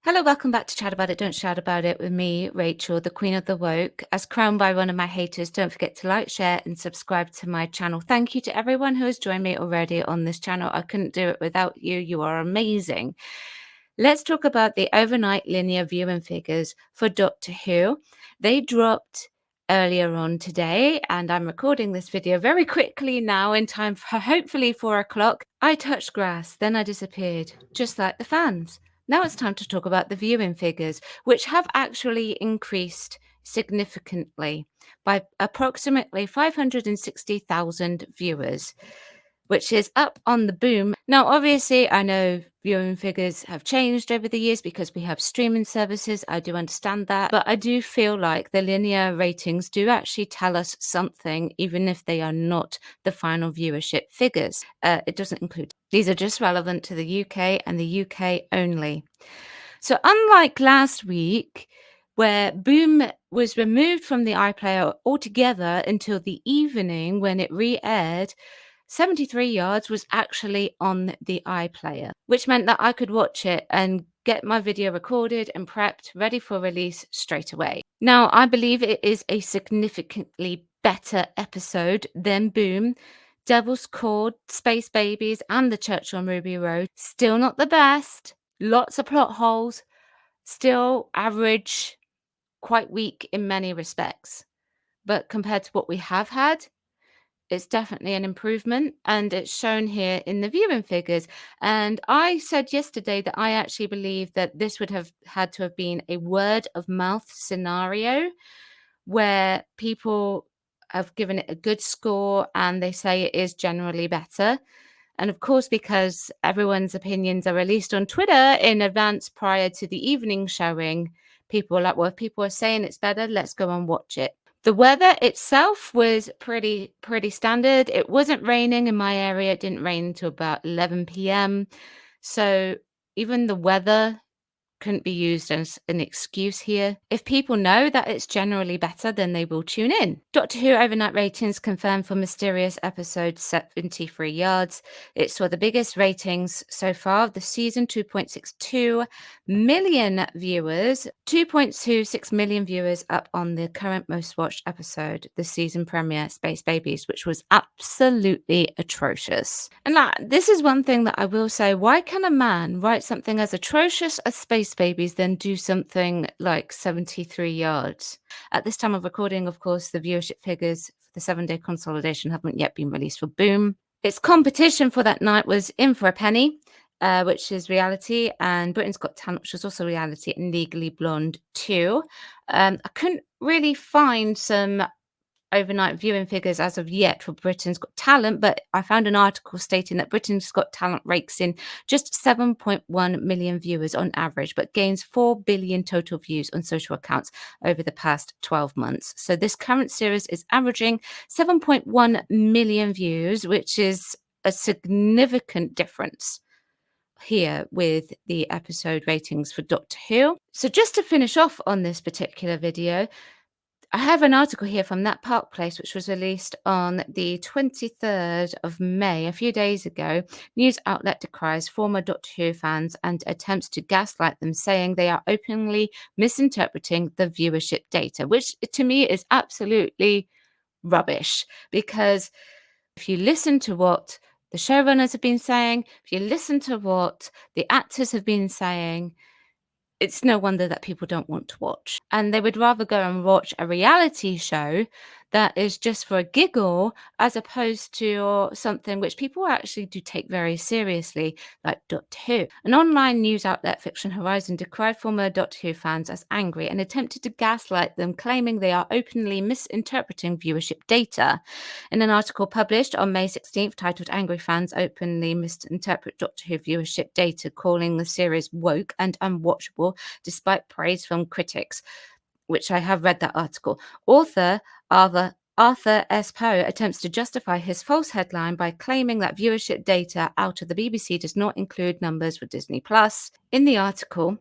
Hello, welcome back to Chat About It, Don't Shout About It with me, Rachel, the Queen of the Woke. As crowned by one of my haters, don't forget to like, share, and subscribe to my channel. Thank you to everyone who has joined me already on this channel. I couldn't do it without you. You are amazing. Let's talk about the overnight linear viewing figures for Doctor Who. They dropped earlier on today, and I'm recording this video very quickly now in time for hopefully 4 o'clock. I touched grass, then I disappeared, just like the fans. Now it's time to talk about the viewing figures, which have actually increased significantly by approximately 560,000 viewers, which is up on the boom. Now, obviously, I know viewing figures have changed over the years because we have streaming services. I do understand that, but I do feel like the linear ratings do actually tell us something, even if they are not the final viewership figures. It doesn't include. These are just relevant to the UK and the UK only. So unlike last week, where Boom was removed from the iPlayer altogether until the evening when it re-aired, 73 Yards was actually on the iPlayer, which meant that I could watch it and get my video recorded and prepped, ready for release straight away. Now, I believe it is a significantly better episode than Boom. Devil's Cord, Space Babies, and The Church on Ruby Road. Still not the best. Lots of plot holes. Still average, quite weak in many respects. But compared to what we have had, it's definitely an improvement, and it's shown here in the viewing figures. And I said yesterday that I actually believe that this would have had to have been a word of mouth scenario where people have given it a good score and they say it is generally better. And of course, because everyone's opinions are released on Twitter in advance prior to the evening showing, people are like, well, if people are saying it's better, let's go and watch it. The weather itself was pretty standard. It wasn't raining in my area. It didn't rain until about 11 p.m. So even the weather couldn't be used as an excuse here. If people know that it's generally better, then they will tune in. Doctor Who overnight ratings confirmed for mysterious episode 73 Yards. It saw the biggest ratings so far of the season, 2.62 million viewers, 2.26 million viewers up on the current most watched episode, the season premiere, Space Babies, which was absolutely atrocious. And this is one thing that I will say, why can a man write something as atrocious as Space Babies then do something like 73 Yards? At this time of recording, of course, the viewership figures for the 7-day consolidation haven't yet been released for Boom. Its competition for that night was In for a Penny, which is reality, and Britain's Got Talent, which was also reality, and Legally Blonde 2. I couldn't really find some overnight viewing figures as of yet for Britain's Got Talent, but I found an article stating that Britain's Got Talent rakes in just 7.1 million viewers on average, but gains 4 billion total views on social accounts over the past 12 months. So this current series is averaging 7.1 million views, which is a significant difference here with the episode ratings for Doctor Who. So just to finish off on this particular video, I have an article here from That Park Place, which was released on the 23rd of May, a few days ago. News outlet decries former Doctor Who fans and attempts to gaslight them, saying they are openly misinterpreting the viewership data, which to me is absolutely rubbish. Because if you listen to what the showrunners have been saying, if you listen to what the actors have been saying, it's no wonder that people don't want to watch. And they would rather go and watch a reality show that is just for a giggle as opposed to something which people actually do take very seriously, like Doctor Who. An online news outlet, Fiction Horizon, decried former Doctor Who fans as angry and attempted to gaslight them, claiming they are openly misinterpreting viewership data. In an article published on May 16th titled Angry Fans Openly Misinterpret Doctor Who Viewership Data, calling the series woke and unwatchable despite praise from critics, which I have read that article. Author Arthur S. Poe attempts to justify his false headline by claiming that viewership data out of the BBC does not include numbers for Disney+. In the article,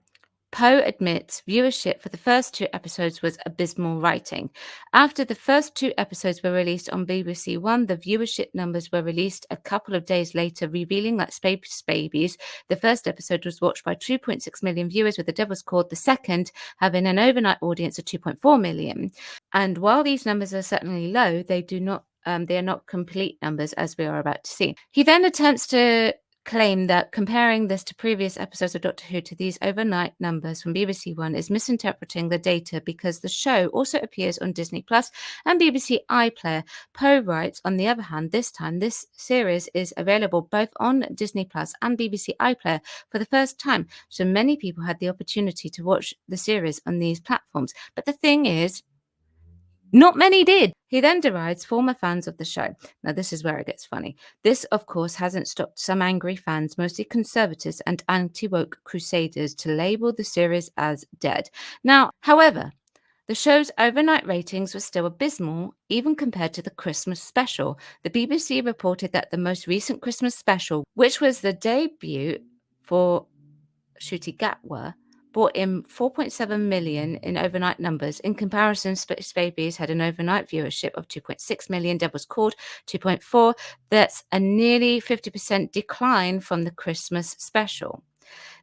Poe admits viewership for the first 2 episodes was abysmal writing. After the first 2 episodes were released on BBC One, the viewership numbers were released a couple of days later, revealing that Space Babies, the first episode, was watched by 2.6 million viewers, with The Devil's Cord, the second, having an overnight audience of 2.4 million. And while these numbers are certainly low, they are not complete numbers, as we are about to see. He then attempts to claim that comparing this to previous episodes of Doctor Who to these overnight numbers from BBC One is misinterpreting the data, because the show also appears on Disney Plus and BBC iPlayer. Poe writes, on the other hand, this time this series is available both on Disney Plus and BBC iPlayer for the first time, so many people had the opportunity to watch the series on these platforms. But the thing is, not many did. He then derides former fans of the show. Now, this is where it gets funny. This, of course, hasn't stopped some angry fans, mostly conservatives and anti-woke crusaders, to label the series as dead. Now, however, the show's overnight ratings were still abysmal, even compared to the Christmas special. The BBC reported that the most recent Christmas special, which was the debut for Ncuti Gatwa, brought in 4.7 million in overnight numbers. In comparison, Space Babies had an overnight viewership of 2.6 million, Devil's Cord 2.4. That's a nearly 50% decline from the Christmas special.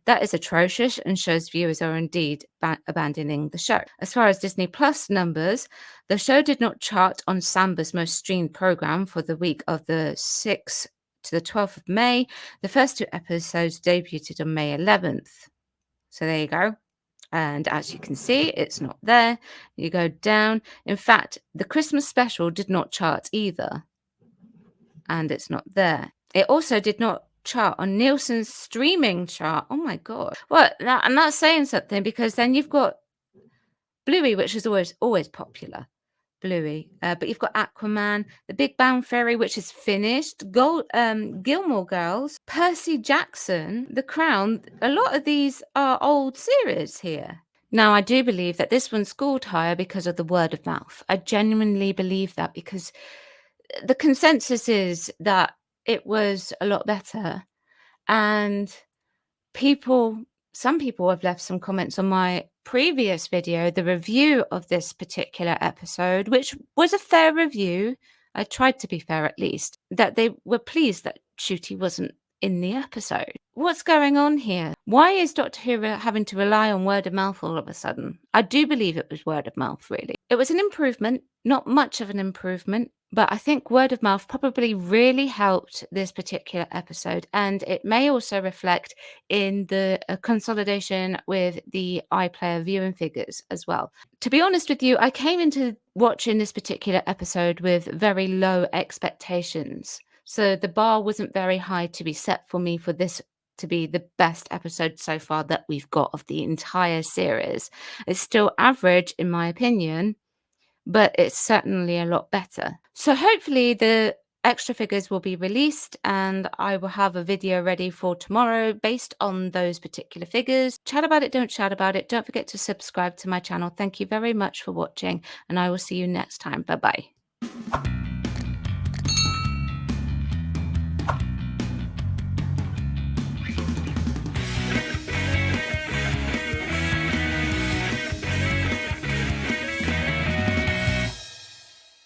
That is atrocious and shows viewers are indeed abandoning the show. As far as Disney Plus numbers, the show did not chart on Samba's most streamed program for the week of the 6th to the 12th of May. The first 2 episodes debuted on May 11th. So there you go. And as you can see, it's not there. You go down. In fact, the Christmas special did not chart either. And it's not there. It also did not chart on Nielsen's streaming chart. Oh my God. Well, and that's saying something, because then you've got Bluey, which is always popular. Bluey. But you've got Aquaman, The Big Bang Theory, which is finished, Gilmore Girls, Percy Jackson, The Crown. A lot of these are old series here. Now, I do believe that this one scored higher because of the word of mouth. I genuinely believe that, because the consensus is that it was a lot better. And some people have left some comments on my previous video, the review of this particular episode, which was a fair review. I tried to be fair, at least, that they were pleased that Ncuti wasn't in the episode. What's going on here? Why is Doctor Who having to rely on word of mouth all of a sudden? I do believe it was word of mouth, really. It was an improvement, not much of an improvement, but I think word of mouth probably really helped this particular episode, and it may also reflect in the consolidation with the iPlayer viewing figures as well. To be honest with you, I came into watching this particular episode with very low expectations. So the bar wasn't very high to be set for me for this to be the best episode so far that we've got of the entire series. It's still average, in my opinion, but it's certainly a lot better. So hopefully the extra figures will be released, and I will have a video ready for tomorrow based on those particular figures. Chat about it, don't shout about it. Don't forget to subscribe to my channel. Thank you very much for watching, and I will see you next time. Bye bye.